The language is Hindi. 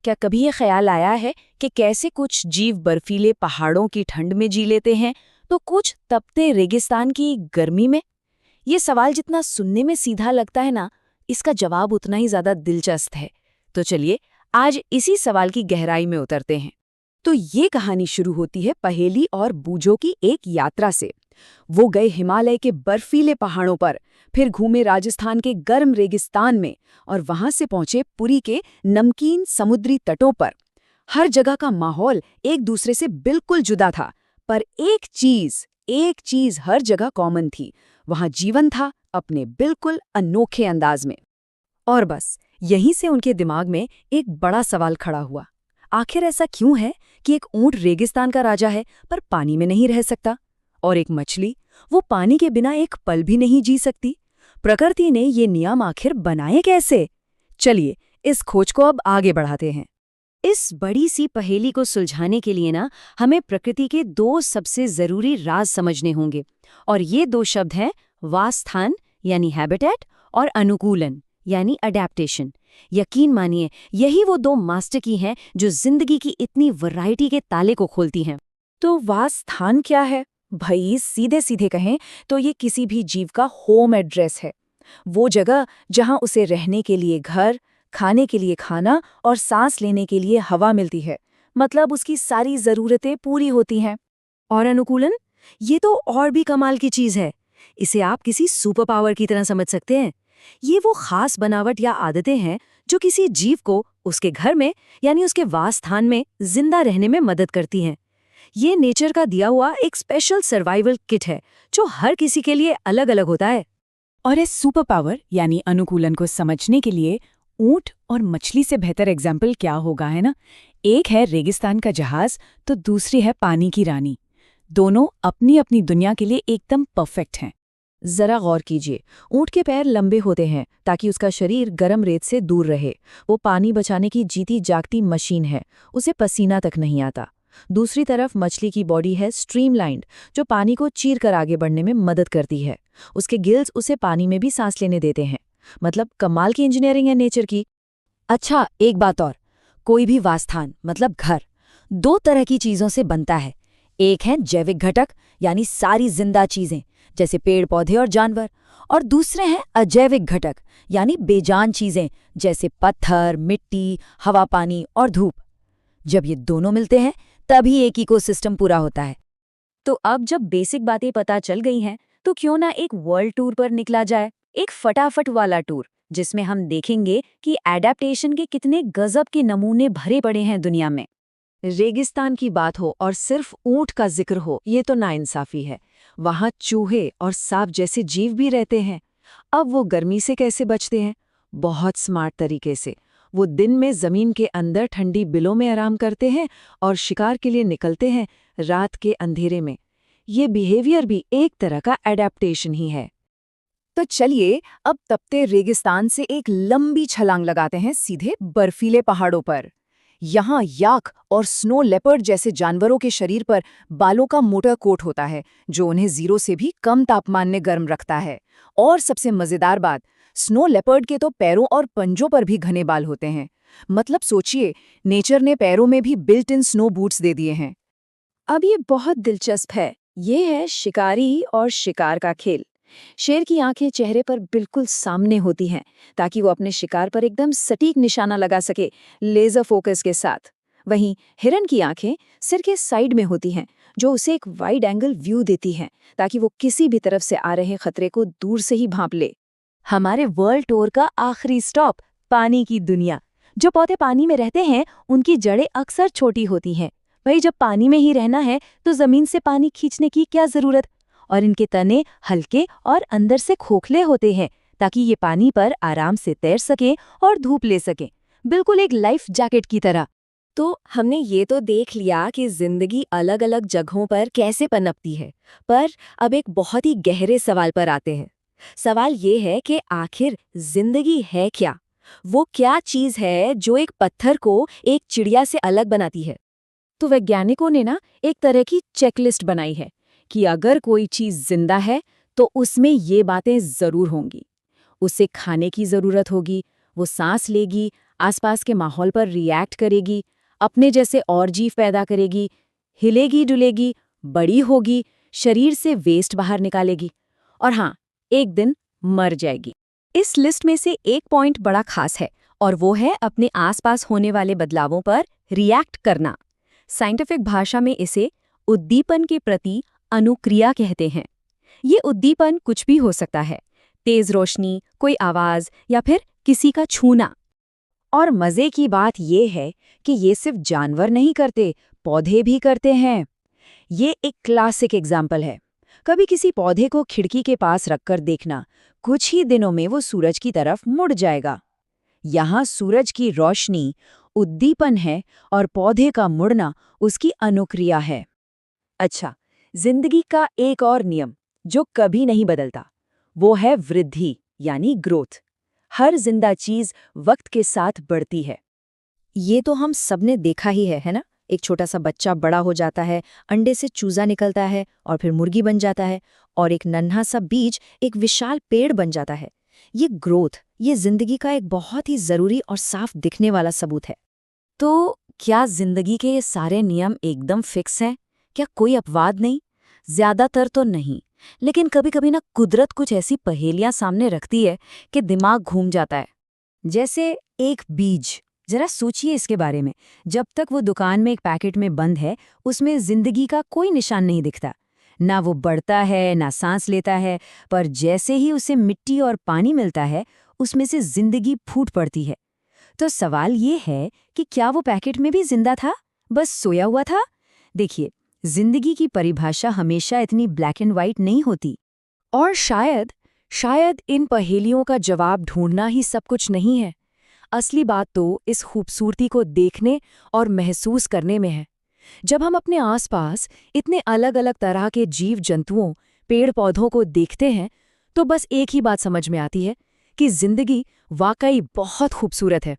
क्या कभी ये ख्याल आया है कि कैसे कुछ जीव बर्फीले पहाड़ों की ठंड में जी लेते हैं तो कुछ तपते रेगिस्तान की गर्मी में? ये सवाल जितना सुनने में सीधा लगता है ना, इसका जवाब उतना ही ज्यादा दिलचस्प है। तो चलिए आज इसी सवाल की गहराई में उतरते हैं। तो ये कहानी शुरू होती है पहेली और बूझों की एक यात्रा से। वो गए हिमालय के बर्फीले पहाड़ों पर, फिर घूमे राजस्थान के गर्म रेगिस्तान में और वहां से पहुंचे पुरी के नमकीन समुद्री तटों पर। हर जगह का माहौल एक दूसरे से बिल्कुल जुदा था, पर एक चीज हर जगह कॉमन थी। वहां जीवन था, अपने बिल्कुल अनोखे अंदाज में। और बस यहीं से उनके दिमाग में एक बड़ा सवाल खड़ा हुआ। आखिर ऐसा क्यों है कि एक ऊंट रेगिस्तान का राजा है पर पानी में नहीं रह सकता, और एक मछली वो पानी के बिना एक पल भी नहीं जी सकती? प्रकृति ने ये नियम आखिर बनाए कैसे? चलिए इस खोज को अब आगे बढ़ाते हैं। इस बड़ी सी पहेली को सुलझाने के लिए ना हमें प्रकृति के दो सबसे जरूरी राज समझने होंगे, और ये दो शब्द हैं वासस्थान यानी हैबिटेट और अनुकूलन यानी अडेप्टेशन। यकीन मानिए यही वो दो मास्टर की हैं जो जिंदगी की इतनी वैरायटी के ताले को खोलती हैं। तो वासस्थान क्या है? भई सीधे सीधे कहें तो ये किसी भी जीव का होम एड्रेस है। वो जगह जहां उसे रहने के लिए घर, खाने के लिए खाना और सांस लेने के लिए हवा मिलती है। मतलब उसकी सारी जरूरतें पूरी होती हैं। और अनुकूलन, ये तो और भी कमाल की चीज है। इसे आप किसी सुपर पावर की तरह समझ सकते हैं। ये वो खास बनावट या आदतें हैं जो किसी जीव को उसके घर में यानी उसके वासस्थान में जिंदा रहने में मदद करती हैं। ये नेचर का दिया हुआ एक स्पेशल सर्वाइवल किट है जो हर किसी के लिए अलग अलग होता है। और इस सुपर पावर यानी अनुकूलन को समझने के लिए ऊंट और मछली से बेहतर एग्जाम्पल क्या होगा, है ना? एक है रेगिस्तान का जहाज तो दूसरी है पानी की रानी। दोनों अपनी अपनी दुनिया के लिए एकदम परफेक्ट हैं। जरा गौर कीजिए, ऊंट के पैर लंबे होते हैं ताकि उसका शरीर गर्म रेत से दूर रहे। वो पानी बचाने की जीती जागती मशीन है, उसे पसीना तक नहीं आता। दूसरी तरफ मछली की बॉडी है स्ट्रीमलाइंड, जो पानी को चीर कर आगे बढ़ने में मदद करती है। उसके गिल्स उसे पानी में भी सांस लेने देते हैं। मतलब कमाल की इंजीनियरिंग है नेचर की। अच्छा, एक बात और, कोई भी वासस्थान मतलब घर दो तरह की चीजों से बनता है। एक है जैविक घटक यानी सारी जिंदा चीजें जैसे पेड़ पौधे और जानवर, और दूसरे हैं अजैविक घटक यानी बेजान चीजें जैसे पत्थर, मिट्टी, हवा, पानी और धूप। जब ये दोनों मिलते हैं तभी एक इकोसिस्टम पूरा होता है। तो अब जब बेसिक बातें पता चल गई हैं तो क्यों ना एक वर्ल्ड टूर पर निकला जाए, एक फटाफट वाला टूर जिसमें हम देखेंगे कि एडेप्टेशन के कितने गजब के नमूने भरे पड़े हैं दुनिया में। रेगिस्तान की बात हो और सिर्फ ऊंट का जिक्र हो, ये तो नाइंसाफी है। वहां चूहे और सांप जैसे जीव भी रहते हैं। अब वो गर्मी से कैसे बचते हैं? बहुत स्मार्ट तरीके से। वो दिन में जमीन के अंदर ठंडी बिलों में आराम करते हैं और शिकार के लिए निकलते हैं रात के अंधेरे में। ये बिहेवियर भी एक तरह का एडेप्टेशन ही है। तो चलिए अब तपते रेगिस्तान से एक लंबी छलांग लगाते हैं सीधे बर्फीले पहाड़ों पर। यहाँ याक और स्नो लेपर्ड जैसे जानवरों के शरीर पर बालों का मोटा कोट होता है जो उन्हें 0 से भी कम तापमान में गर्म रखता है। और सबसे मजेदार बात, स्नो लेपर्ड के तो पैरों और पंजों पर भी घने बाल होते हैं। मतलब सोचिए, नेचर ने पैरों में भी बिल्ट इन स्नो बूट्स दे दिए हैं। अब ये बहुत दिलचस्प है। ये है शिकारी और शिकार का खेल। शेर की आंखें चेहरे पर बिल्कुल सामने होती हैं ताकि वो अपने शिकार पर एकदम सटीक निशाना लगा सके, लेजर फोकस के साथ। वहीं हिरन की आंखें सिर के साइड में होती हैं जो उसे एक वाइड एंगल व्यू देती हैं ताकि वो किसी भी तरफ से आ रहे खतरे को दूर से ही भांप ले। हमारे वर्ल्ड टूर का आखिरी स्टॉप, पानी की दुनिया। जो पौधे पानी में रहते हैं उनकी जड़ें अक्सर छोटी होती हैं। भाई जब पानी में ही रहना है तो जमीन से पानी खींचने की क्या जरूरत? और इनके तने हल्के और अंदर से खोखले होते हैं ताकि ये पानी पर आराम से तैर सकें और धूप ले सकें, बिल्कुल एक लाइफ जैकेट की तरह। तो हमने ये तो देख लिया कि जिंदगी अलग अलग जगहों पर कैसे पनपती है, पर अब एक बहुत ही गहरे सवाल पर आते हैं। सवाल ये है कि आखिर जिंदगी है क्या? वो क्या चीज है जो एक पत्थर को एक चिड़िया से अलग बनाती है? तो वैज्ञानिकों ने ना एक तरह की चेकलिस्ट बनाई है कि अगर कोई चीज जिंदा है तो उसमें ये बातें जरूर होंगी। उसे खाने की जरूरत होगी, वो सांस लेगी, आसपास के माहौल पर रिएक्ट करेगी, अपने जैसे और जीव पैदा करेगी, हिलेगी डुलेगी, बड़ी होगी, शरीर से वेस्ट बाहर निकालेगी और हाँ, एक दिन मर जाएगी। इस लिस्ट में से एक पॉइंट बड़ा खास है और वो है अपने आसपास होने वाले बदलावों पर रिएक्ट करना। साइंटिफिक भाषा में इसे उद्दीपन के प्रति अनुक्रिया कहते हैं। ये उद्दीपन कुछ भी हो सकता है, तेज रोशनी, कोई आवाज या फिर किसी का छूना। और मजे की बात यह है कि ये सिर्फ जानवर नहीं करते, पौधे भी करते हैं। ये एक क्लासिक एग्जाम्पल है। कभी किसी पौधे को खिड़की के पास रखकर देखना, कुछ ही दिनों में वो सूरज की तरफ मुड़ जाएगा। यहाँ सूरज की रोशनी उद्दीपन है और पौधे का मुड़ना उसकी अनुक्रिया है। अच्छा, जिंदगी का एक और नियम जो कभी नहीं बदलता, वो है वृद्धि यानी ग्रोथ। हर जिंदा चीज वक्त के साथ बढ़ती है। ये तो हम सबने देखा ही है ना? एक छोटा सा बच्चा बड़ा हो जाता है, अंडे से चूजा निकलता है और फिर मुर्गी बन जाता है, और एक नन्हा सा बीज एक विशाल पेड़ बन जाता है। ये ग्रोथ, ये जिंदगी का एक बहुत ही जरूरी और साफ दिखने वाला सबूत है। तो क्या जिंदगी के ये सारे नियम एकदम फिक्स हैं? क्या कोई अपवाद नहीं? ज्यादातर तो नहीं, लेकिन कभी-कभी ना कुदरत कुछ ऐसी पहेलियां सामने रखती है कि दिमाग घूम जाता है। जैसे एक बीज, जरा सोचिए इसके बारे में। जब तक वो दुकान में एक पैकेट में बंद है, उसमें जिंदगी का कोई निशान नहीं दिखता। ना वो बढ़ता है, ना सांस लेता है, पर जैसे ही उसे मिट्टी और पानी मिलता है, उसमें से जिंदगी फूट पड़ती है। तो सवाल ये है कि क्या वो पैकेट में भी जिंदा था, बस सोया हुआ था? देखिए, जिंदगी की परिभाषा हमेशा इतनी ब्लैक एंड व्हाइट नहीं होती। और शायद इन पहेलियों का जवाब ढूंढना ही सब कुछ नहीं है। असली बात तो इस खूबसूरती को देखने और महसूस करने में है। जब हम अपने आसपास इतने अलग अलग तरह के जीव जंतुओं, पेड़ पौधों को देखते हैं, तो बस एक ही बात समझ में आती है कि जिंदगी वाकई बहुत खूबसूरत है।